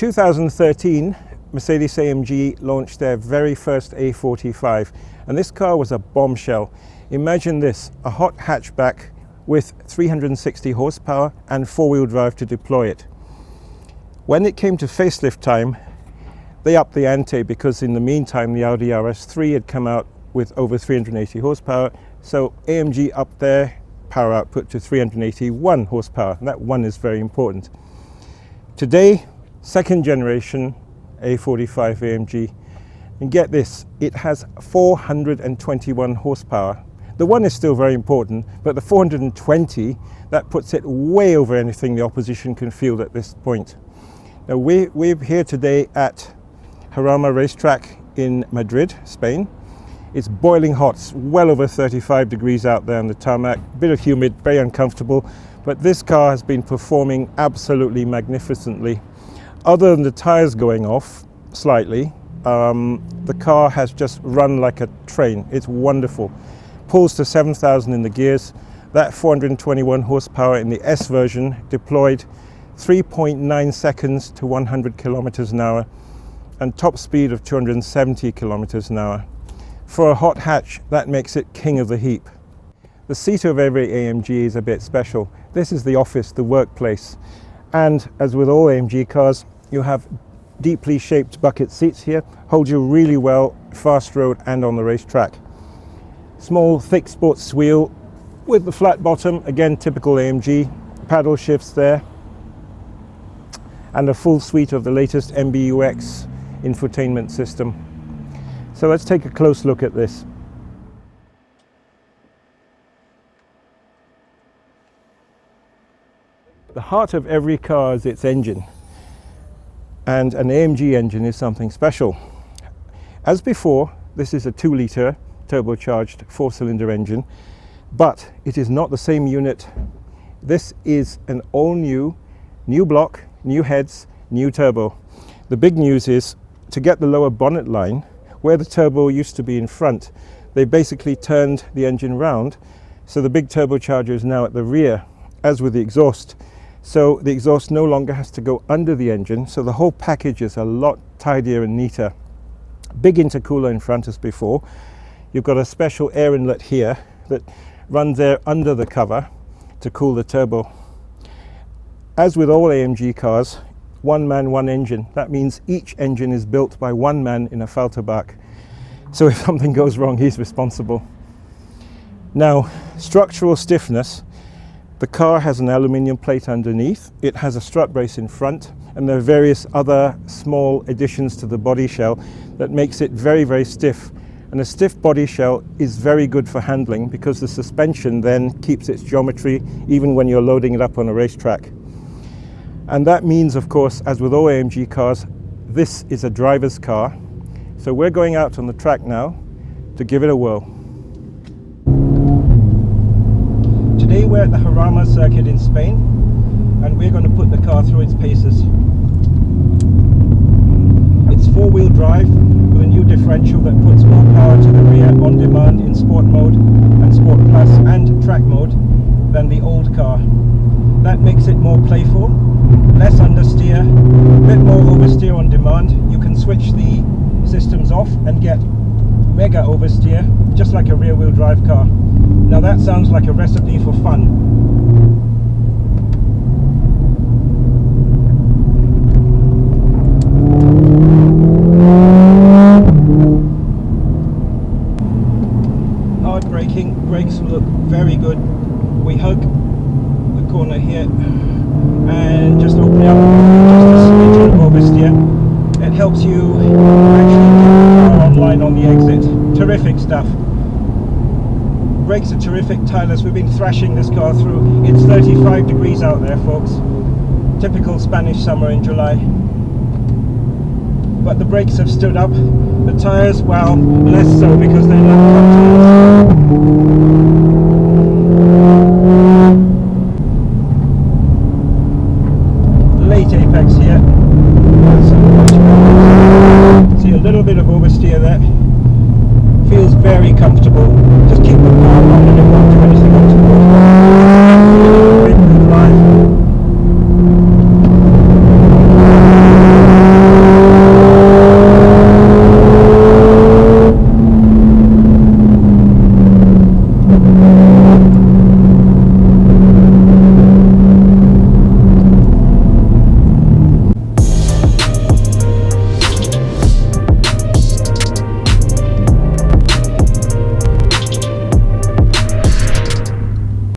2013, Mercedes-AMG launched their very first A45, and this car was a bombshell. Imagine this, a hot hatchback with 360 horsepower and four-wheel drive to deploy it. When it came to facelift time, they upped the ante because in the meantime the Audi RS3 had come out with over 380 horsepower, so AMG upped their power output to 381 horsepower, and that one is very important. Today, second generation A45 AMG, and get this, it has 421 horsepower. The one is still very important, but the 420, that puts it way over anything the opposition can field at this point. Now we're here today at Jarama racetrack in Madrid, Spain. It's boiling hot, it's well over 35 degrees out there on the tarmac, a bit of humid, very uncomfortable, but this car has been performing absolutely magnificently. Other than the tires going off slightly, the car has just run like a train. It's wonderful. Pulls to 7,000 in the gears. That 421 horsepower in the S version deployed 3.9 seconds to 100 kilometers an hour and top speed of 270 kilometers an hour. For a hot hatch, that makes it king of the heap. The seat of every AMG is a bit special. This is the office, the workplace. And as with all AMG cars, you have deeply shaped bucket seats here, hold you really well, fast road and on the racetrack. Small, thick sports wheel with the flat bottom, again typical AMG, paddle shifts there, and a full suite of the latest MBUX infotainment system. So let's take a close look at this. The heart of every car is its engine, and an AMG engine is something special. As before, this is a 2-litre turbocharged 4-cylinder engine, but it is not the same unit. This is an all-new, new block, new heads, new turbo. The big news is, to get the lower bonnet line, where the turbo used to be in front, they basically turned the engine round, so the big turbocharger is now at the rear, as with the exhaust. So the exhaust no longer has to go under the engine, so the whole package is a lot tidier and neater. Big intercooler in front as before. You've got a special air inlet here that runs there under the cover to cool the turbo. As with all AMG cars, one man, one engine. That means each engine is built by one man in a Falterbach. So if something goes wrong, he's responsible. Now, structural stiffness. The car has an aluminium plate underneath, it has a strut brace in front, and there are various other small additions to the body shell that makes it very, very stiff. And a stiff body shell is very good for handling because the suspension then keeps its geometry even when you're loading it up on a racetrack. And that means, of course, as with all AMG cars, this is a driver's car. So we're going out on the track now to give it a whirl. Today we're at the Jarama circuit in Spain, and we're going to put the car through its paces. It's four-wheel drive with a new differential that puts more power to the rear on demand in Sport mode and Sport Plus and Track mode than the old car. That makes it more playful, less understeer, a bit more oversteer on demand. You can switch the systems off and get mega oversteer, just like a rear-wheel drive car. Now that sounds like a recipe for fun. Hard braking, brakes look very good. We hug the corner here and just open it up just a smidgen of oversteer. It helps you actually get the car online on the exit. Terrific stuff. Brakes are terrific, tireless. We've been thrashing this car through. It's 35 degrees out there, folks. Typical Spanish summer in July. But the brakes have stood up. The tires, well, less so because they're not cut tires. Late apex here. See a little bit of oversteer there. Feels very comfortable. Just keep the car on and it won't do anything untoward.